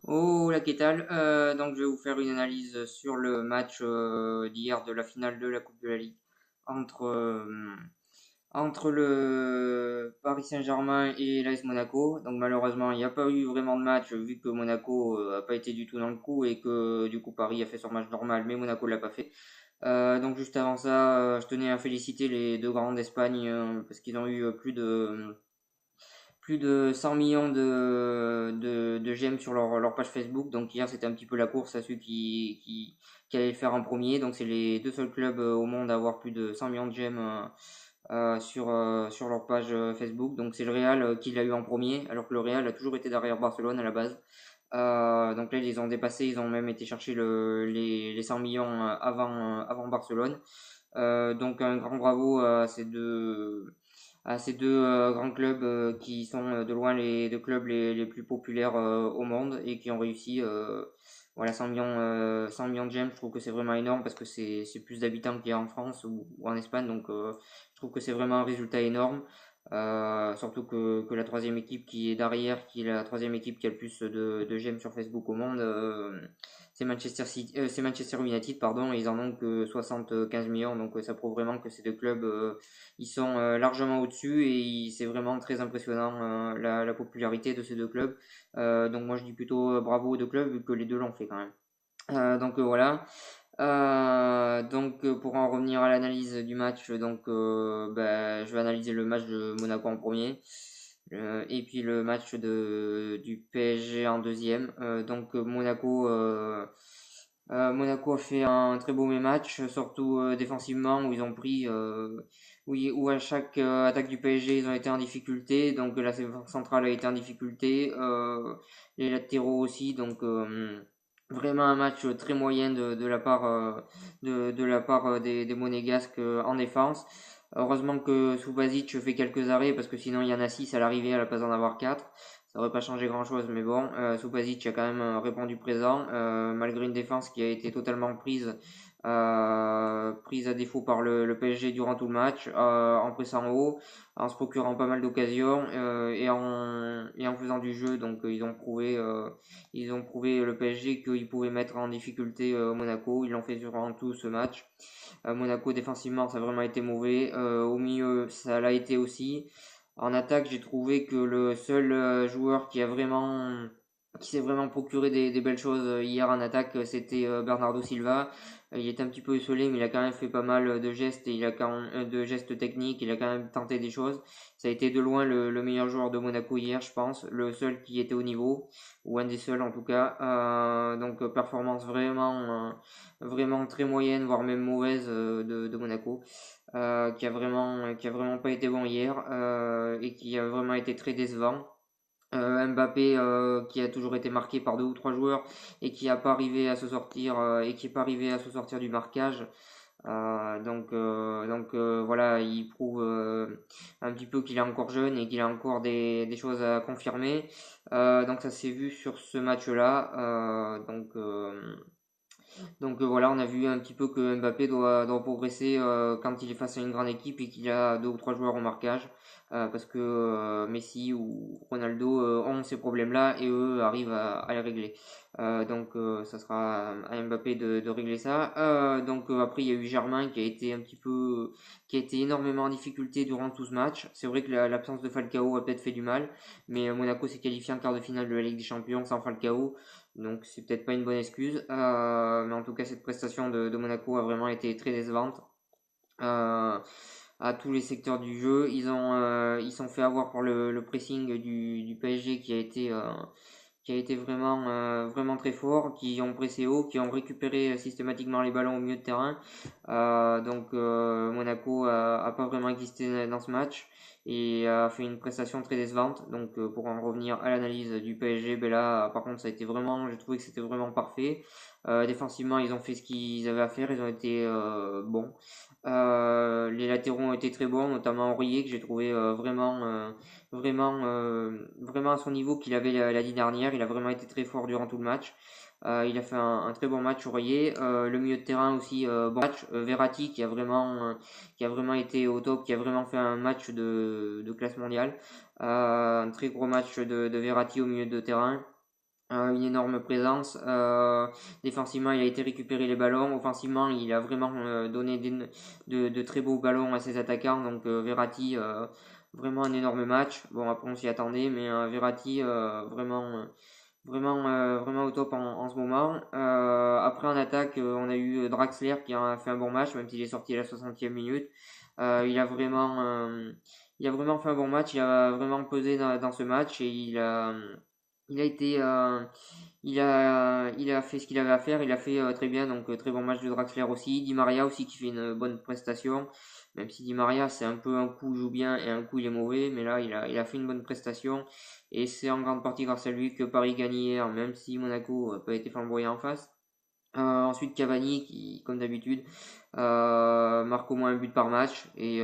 Oh la qu'est-ce donc je vais vous faire une analyse sur le match d'hier de la finale de la Coupe de la Ligue entre, entre le Paris Saint-Germain et l'AS Monaco. Donc malheureusement il n'y a pas eu vraiment de match vu que Monaco n'a pas été du tout dans le coup et que du coup Paris a fait son match normal mais Monaco l'a pas fait. Donc juste avant ça, je tenais à féliciter les deux grands d'Espagne parce qu'ils ont eu plus de 100 millions de j'aime sur leur page Facebook. Donc hier, c'était un petit peu la course à ceux qui allaient le faire en premier. Donc c'est les deux seuls clubs au monde à avoir plus de 100 millions de j'aime sur leur page Facebook. Donc c'est le Real qui l'a eu en premier, alors que le Real a toujours été derrière Barcelone à la base. Donc là, ils les ont dépassés, ils ont même été chercher les 100 millions avant Barcelone. Donc un grand bravo à ces deux grands clubs qui sont de loin les deux clubs les plus populaires au monde et qui ont réussi voilà 100 millions de j'aime. Je trouve que c'est vraiment énorme parce que c'est plus d'habitants qu'il y a en France ou en Espagne, donc je trouve que c'est vraiment un résultat énorme. Surtout que la troisième équipe qui est derrière, qui est la troisième équipe qui a le plus de j'aime sur Facebook au monde, c'est Manchester United, pardon, et ils en ont que 75 millions, donc ça prouve vraiment que ces deux clubs ils sont largement au-dessus et c'est vraiment très impressionnant la popularité de ces deux clubs. Donc moi je dis plutôt bravo aux deux clubs vu que les deux l'ont fait quand même. Donc voilà. Pour en revenir à l'analyse du match, je vais analyser le match de Monaco en premier. Et puis le match du PSG en deuxième. Monaco a fait un très beau match, surtout défensivement, où ils ont pris, où à chaque attaque du PSG, ils ont été en difficulté. Donc la défense centrale a été en difficulté, les latéraux aussi. Vraiment un match très moyen de la part, de la part des Monégasques en défense. Heureusement que Subasic fait quelques arrêts parce que sinon il y en a 6 à l'arrivée à la place d'en avoir 4. Ça aurait pas changé grand chose, mais bon, Subasic a quand même répondu présent, malgré une défense qui a été totalement prise à défaut par le PSG durant tout le match, en pressant haut, en se procurant pas mal d'occasions et en faisant du jeu. Donc ils ont prouvé le PSG qu'ils pouvaient mettre en difficulté Monaco. Ils l'ont fait durant tout ce match. Monaco défensivement ça a vraiment été mauvais. Au milieu ça l'a été aussi. En attaque, j'ai trouvé que le seul joueur qui s'est vraiment procuré des belles choses hier en attaque, c'était Bernardo Silva. Il était un petit peu isolé, mais il a quand même fait pas mal de gestes et de gestes techniques. Il a quand même tenté des choses. Ça a été de loin le meilleur joueur de Monaco hier, je pense, le seul qui était au niveau ou un des seuls en tout cas. Performance vraiment très moyenne, voire même mauvaise de Monaco qui a vraiment pas été bon hier et qui a vraiment été très décevant. Mbappé qui a toujours été marqué par deux ou trois joueurs et qui a pas arrivé à se sortir et qui est pas arrivé à se sortir du marquage. Voilà, il prouve un petit peu qu'il est encore jeune et qu'il a encore des choses à confirmer. Donc ça s'est vu sur ce match-là. Voilà, on a vu un petit peu que Mbappé doit progresser quand il est face à une grande équipe et qu'il a deux ou trois joueurs au marquage. Parce que Messi ou Ronaldo ont ces problèmes-là et eux arrivent à les régler. Ça sera à Mbappé de régler ça. Après, il y a eu Germain qui a été énormément en difficulté durant tout ce match. C'est vrai que l'absence de Falcao a peut-être fait du mal, mais Monaco s'est qualifié en quart de finale de la Ligue des Champions sans Falcao. Donc c'est peut-être pas une bonne excuse. Mais en tout cas, cette prestation de Monaco a vraiment été très décevante. Euh, à tous les secteurs du jeu. Ils sont fait avoir par le pressing du PSG qui a été vraiment très fort, qui ont pressé haut, qui ont récupéré systématiquement les ballons au milieu de terrain. Monaco a pas vraiment existé dans ce match et a fait une prestation très décevante. Pour en revenir à l'analyse du PSG, ben là, par contre, j'ai trouvé que c'était vraiment parfait. Défensivement, ils ont fait ce qu'ils avaient à faire, ils ont été bons. Les latéraux ont été très bons, notamment Aurier que j'ai trouvé vraiment à son niveau qu'il avait l'année dernière. Il a vraiment été très fort durant tout le match. Il a fait un très bon match Aurier. Le milieu de terrain aussi bon match. Verratti qui a vraiment été au top, qui a vraiment fait un match de classe mondiale. Un très gros match de Verratti au milieu de terrain. une énorme présence. Défensivement, il a été récupérer les ballons. Offensivement, il a vraiment donné de très beaux ballons à ses attaquants. Donc Verratti, vraiment un énorme match. Bon, après on s'y attendait, mais Verratti, vraiment au top en ce moment. Après en attaque, on a eu Draxler qui a fait un bon match, même s'il est sorti à la 60e minute. Euh, il a vraiment, euh, il a vraiment fait un bon match. Il a vraiment pesé dans ce match et il a été, il a fait ce qu'il avait à faire. Il a fait très bien, donc très bon match de Draxler aussi. Di Maria aussi qui fait une bonne prestation. Même si Di Maria, c'est un peu un coup il joue bien et un coup il est mauvais, mais là il a fait une bonne prestation et c'est en grande partie grâce à lui que Paris gagne hier, même si Monaco n'a pas été flamboyant en face. Ensuite Cavani qui, comme d'habitude, marque au moins un but par match et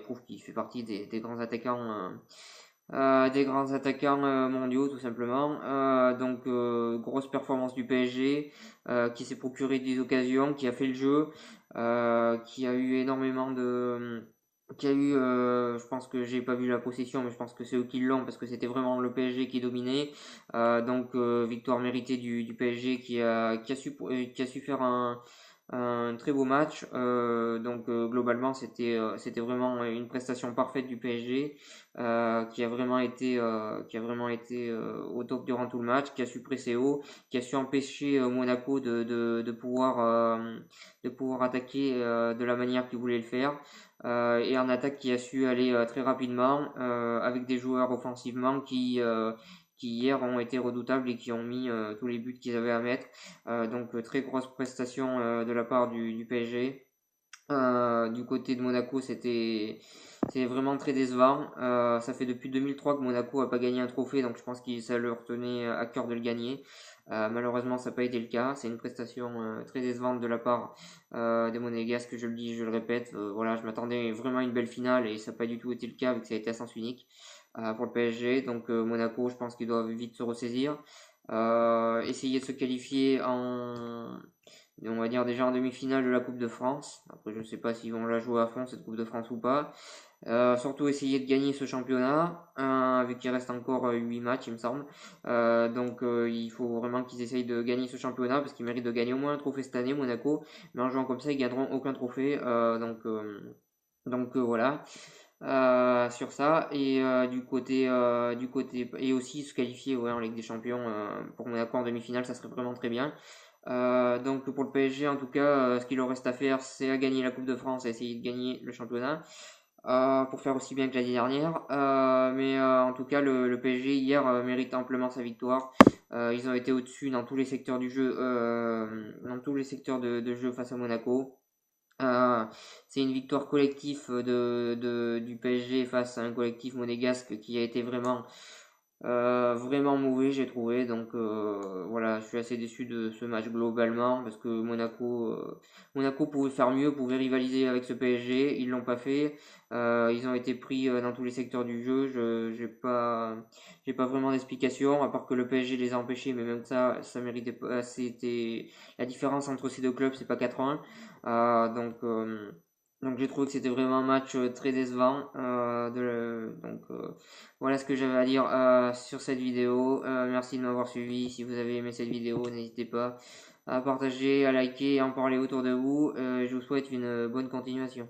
prouve qu'il fait partie des grands attaquants mondiaux tout simplement. Donc grosse performance du PSG qui s'est procuré des occasions, qui a fait le jeu, qui a eu énormément de qui a eu, je pense que j'ai pas vu la possession, mais je pense que c'est eux qui l'ont parce que c'était vraiment le PSG qui dominait. Donc victoire méritée du PSG qui a su faire un très beau match. Donc globalement, c'était vraiment une prestation parfaite du PSG qui a vraiment été au top durant tout le match, qui a su presser haut, qui a su empêcher Monaco de pouvoir attaquer de la manière qu'il voulait le faire. Et en attaque qui a su aller très rapidement avec des joueurs offensivement qui hier ont été redoutables et qui ont mis tous les buts qu'ils avaient à mettre. Donc très grosse prestation de la part du PSG. Du côté de Monaco, c'est vraiment très décevant. Ça fait depuis 2003 que Monaco n'a pas gagné un trophée, donc je pense que ça leur tenait à cœur de le gagner. Malheureusement, ça n'a pas été le cas. C'est une prestation très décevante de la part des Monégasques, je le dis, je le répète. Voilà, je m'attendais vraiment à une belle finale et ça n'a pas du tout été le cas vu que ça a été à sens unique pour le PSG. Donc Monaco, je pense qu'ils doivent vite se ressaisir. Essayer de se qualifier on va dire déjà en demi-finale de la Coupe de France. Après, je ne sais pas s'ils vont la jouer à fond cette Coupe de France ou pas. Surtout essayer de gagner ce championnat, vu qu'il reste encore 8 matchs, il me semble. Donc il faut vraiment qu'ils essayent de gagner ce championnat parce qu'ils méritent de gagner au moins un trophée cette année, Monaco. Mais en jouant comme ça, ils gagneront aucun trophée. Donc voilà. Sur ça et du côté et aussi se qualifier ouais, en Ligue des Champions pour Monaco en demi-finale, ça serait vraiment très bien. Donc pour le PSG, en tout cas, ce qu'il leur reste à faire, c'est à gagner la Coupe de France et essayer de gagner le championnat pour faire aussi bien que l'année dernière. Mais en tout cas, le PSG hier mérite amplement sa victoire. Ils ont été au-dessus dans tous les secteurs du jeu, dans tous les secteurs de jeu face à Monaco. Euh, c'est une victoire collective du PSG face à un collectif monégasque qui a été vraiment mauvais, j'ai trouvé. Donc voilà, je suis assez déçu de ce match globalement parce que Monaco pouvait faire mieux, pouvait rivaliser avec ce PSG. Ils l'ont pas fait. Ils ont été pris dans tous les secteurs du jeu. J'ai pas vraiment d'explication à part que le PSG les a empêchés, mais même ça méritait pas. C'était la différence entre ces deux clubs, c'est pas 4-1. Donc j'ai trouvé que c'était vraiment un match très décevant. Voilà ce que j'avais à dire sur cette vidéo. Merci de m'avoir suivi. Si vous avez aimé cette vidéo, n'hésitez pas à partager, à liker et à en parler autour de vous. Je vous souhaite une bonne continuation.